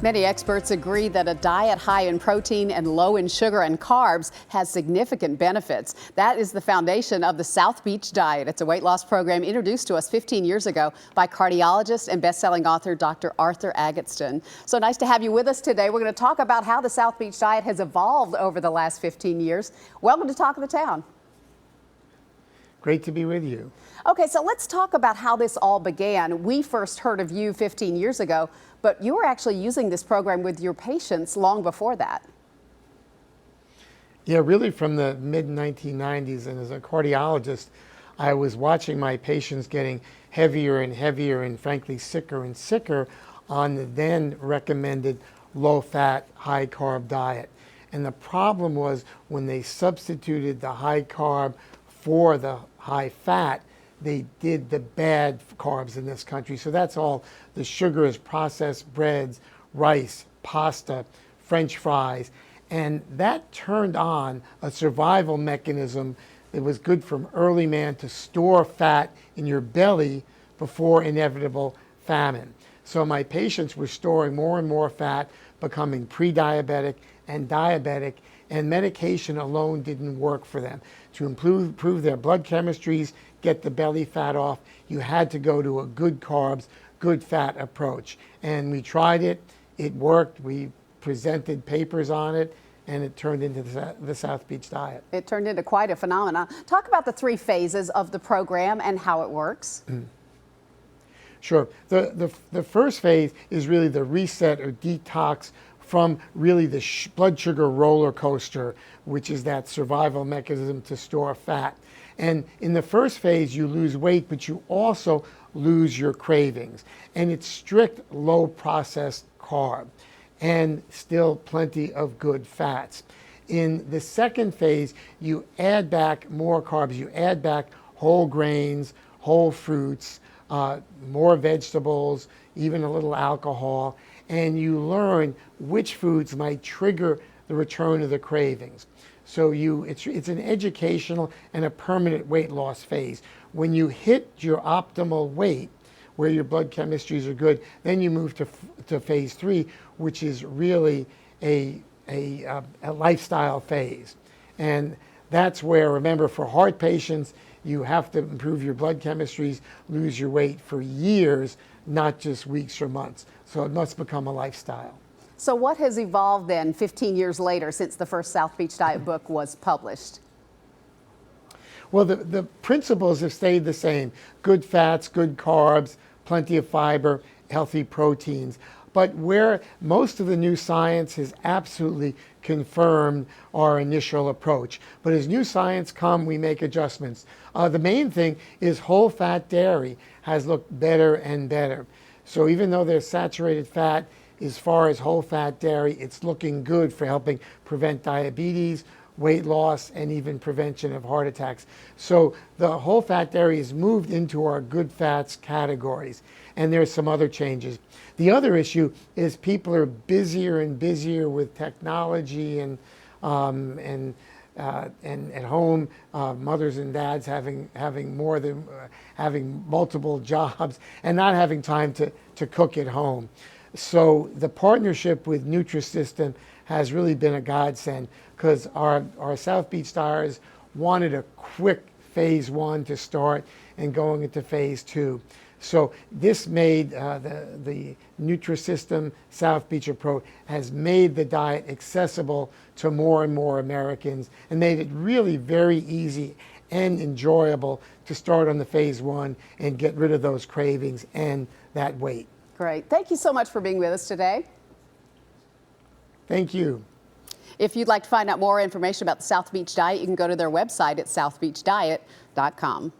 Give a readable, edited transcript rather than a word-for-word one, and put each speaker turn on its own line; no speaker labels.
Many experts agree that a diet high in protein and low in sugar and carbs has significant benefits. That is the foundation of the South Beach Diet. It's a weight loss program introduced to us 15 years ago by cardiologist and best-selling author Dr. Arthur Agaston. So nice to have you with us today. We're going to talk about how the South Beach Diet has evolved over the last 15 years. Welcome to Talk of the Town.
Great to be with you.
Okay, so let's talk about how this all began. We first heard of you 15 years ago, but you were actually using this program with your patients long before that.
Yeah, really from the mid-1990s, and as a cardiologist, I was watching my patients getting heavier and heavier and frankly sicker and sicker on the then recommended low-fat, high-carb diet. And the problem was when they substituted the high-carb for the high-fat, they did the bad carbs in this country. So that's all the sugars, processed breads, rice, pasta, French fries. And that turned on a survival mechanism that was good from early man to store fat in your belly before inevitable famine. So my patients were storing more and more fat, becoming pre-diabetic and diabetic, and medication alone didn't work for them. To improve their blood chemistries, get the belly fat off, you had to go to a good carbs, good fat approach. And we tried it, it worked, we presented papers on it, and it turned into the South Beach Diet.
It turned into quite a phenomenon. Talk about the 3 phases of the program and how it works.
Sure. The first phase is really the reset or detox from really the blood sugar roller coaster, which is that survival mechanism to store fat. And in the first phase, you lose weight, but you also lose your cravings. And it's strict low processed carb and still plenty of good fats. In the second phase, you add back more carbs. You add back whole grains, whole fruits, more vegetables, even a little alcohol, and you learn which foods might trigger the return of the cravings. So it's an educational and a permanent weight loss phase. When you hit your optimal weight, where your blood chemistries are good, then you move to phase 3, which is really a lifestyle phase. And that's where, remember, for heart patients, you have to improve your blood chemistries, lose your weight for years, not just weeks or months. So it must become a lifestyle.
So what has evolved then 15 years later since the first South Beach Diet book was published?
Well, the principles have stayed the same. Good fats, good carbs, plenty of fiber, healthy proteins. But where most of the new science has absolutely confirmed our initial approach. But as new science comes, we make adjustments. The main thing is whole fat dairy has looked better and better. So even though there's saturated fat, as far as whole fat dairy, it's looking good for helping prevent diabetes, weight loss, and even prevention of heart attacks. So the whole fat dairy is moved into our good fats categories. And there's some other changes. The other issue is people are busier and busier with technology and at home, mothers and dads having multiple jobs and not having time to cook at home. So the partnership with Nutrisystem has really been a godsend, because our South Beach Stars wanted a quick phase 1 to start and going into phase 2. So this made the Nutrisystem South Beach approach has made the diet accessible to more and more Americans and made it really very easy and enjoyable to start on the phase 1 and get rid of those cravings and that weight.
Great. Thank you so much for being with us today.
Thank you.
If you'd like to find out more information about the South Beach Diet, you can go to their website at southbeachdiet.com.